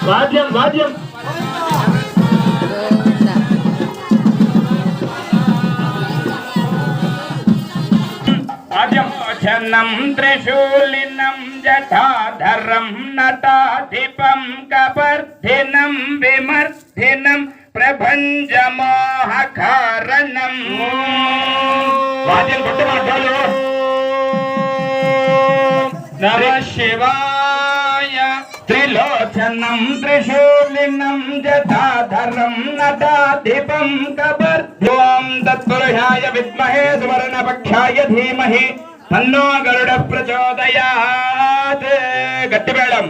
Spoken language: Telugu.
వాద్యం వాద్యం వాద్యం ఛన్నం త్రిశూలినం జటాధరం నటాధిపం కపర్ధినం విమర్ధినం ప్రభంజమోహకారణం. వాద్యం కొట్టు మాటలు. నమ శివాయ. త్రిలోచనం త్రిశూలినం జటాధరం నటాధిపం కపర్ధ్యం తత్పురుషాయ విద్మహే సువర్ణపక్షాయ ధీమహి తన్నో గరుడ ప్రచోదయాత్. గట్టి మేళం.